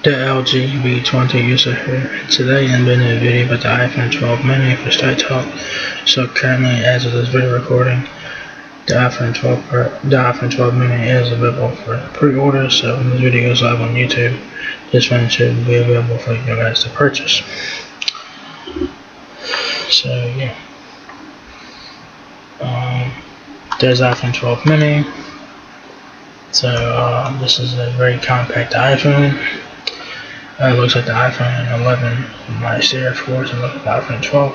The LG V20 user here. Today I'm doing a video about the iPhone 12 mini for Straight Talk. So currently, as of this video recording, the iPhone 12 mini is available for pre-order. So when this video goes live on YouTube, this one should be available for you guys to purchase. So yeah, there's iPhone 12 mini. So this is a very compact iPhone. It looks like the iPhone 11 last year, of course, and look at the iPhone 12,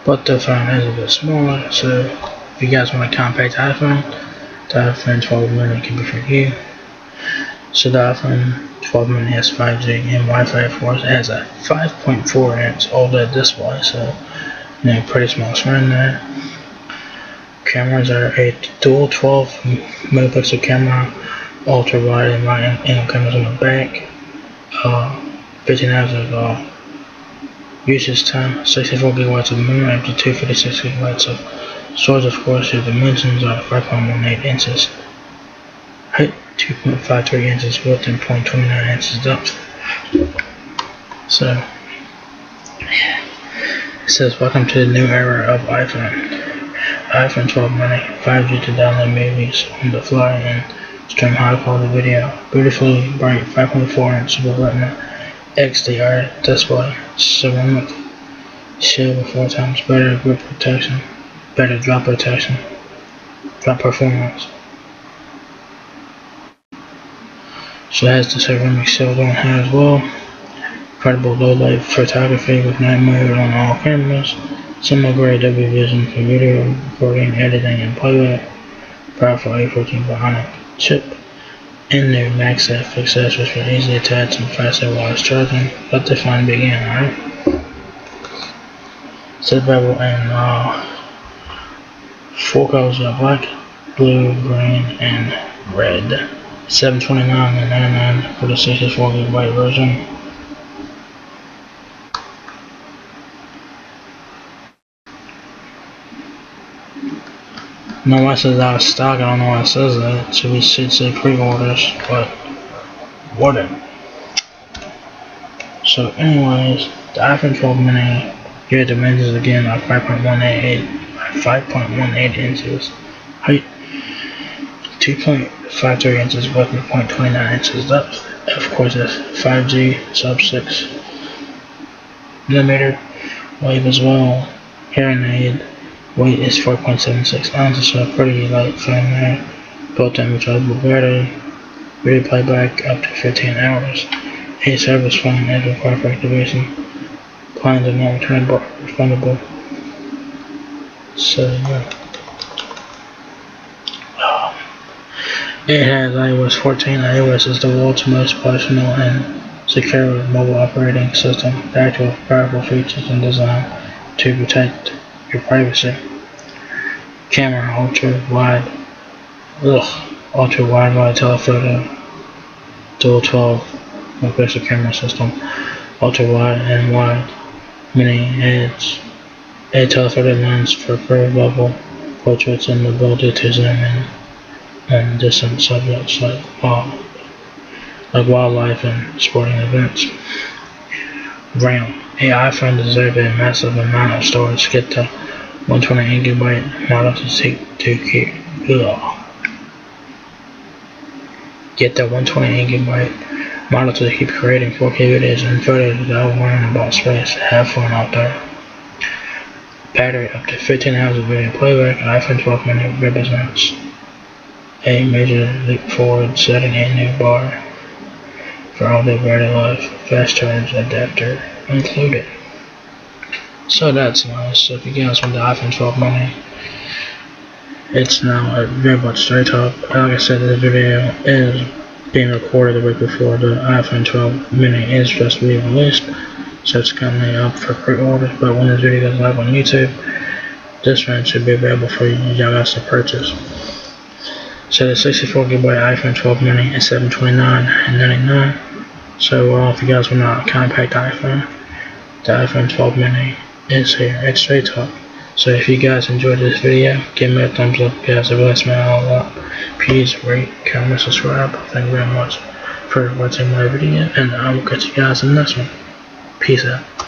but the phone is a bit smaller. So if you guys want a compact iPhone, the iPhone 12 mini can be for you. So the iPhone 12 mini has 5G and Wi-Fi, of course. It has a 5.4-inch OLED display, so pretty small screen there. Cameras are a dual 12 megapixel camera, ultra wide and wide angle cameras on the back. 15 hours of usage time, 64 gigabytes of memory, up to 256 gigabytes of storage. Of course, your dimensions are 5.18 inches height, 2.53 inches width, and 0.29 inches depth. So, it says, welcome to the new era of iPhone 12 mini, 5G to download movies on the fly and stream high quality video, beautifully bright 5.4-inch Super Retina XDR display, ceramic shield with 4 times better grip protection, better drop performance. So it has the ceramic shield on here as well. Incredible low light photography with night mode on all cameras. Semi-grade W vision for video recording, editing, and playback. Powerful A14 bionic chip. And new MagSafe accessories for easy attach and faster wireless charging. Let the fun begin, alright? It's available in 4 colors: black, blue, green, and red. $729.99 for the 64 gigabyte version. No, why it says out of stock. I don't know why it says that. It should say pre-orders, but whatever. So anyways, the iPhone 12 mini, your dimensions again are 5.18 inches height, 2.53 inches width, and 0.29 inches depth. Of course, it's 5G sub 6 millimeter wave as well. Hearing aid. Weight is 4.76 ounces, so a pretty light phone there. Built-in rechargeable battery. Video playback up to 15 hours. A service phone is required for activation. Plans are not refundable. So yeah. It has iOS 14. iOS is the world's most personal and secure mobile operating system, backed with powerful features and design to protect your privacy. Camera, ultra wide telephoto, dual 12 megapixel camera system, ultra wide and wide, mini heads, a telephoto lens for curved level portraits, and the ability to zoom in on distant subjects like wildlife and sporting events. RAM. A iPhone deserves a massive amount of storage. Get the 128 gigabyte model to keep creating 4K videos and photos without worrying about space. Have fun out there. Battery up to 15 hours of video playback. iPhone 12 mini represents a major leap forward, setting a new bar for all day battery life. Fast charge adapter included. So that's nice. So if you guys want the iPhone 12 mini, it's now very much Straight Talk. Like I said, this video is being recorded the week before the iPhone 12 mini is supposed to be released. So it's currently up for pre-order. But when this video goes live on YouTube, this one should be available for y'all guys to purchase. So the 64 gigabyte iPhone 12 mini is $729.99. So if you guys want a compact iPhone, the iPhone 12 mini is here at Straight Talk. So if you guys enjoyed this video, give me a thumbs up, guys. It really means a lot. Please rate, comment, subscribe. Thank you very much for for watching my video, and I will catch you guys in the next one. Peace out.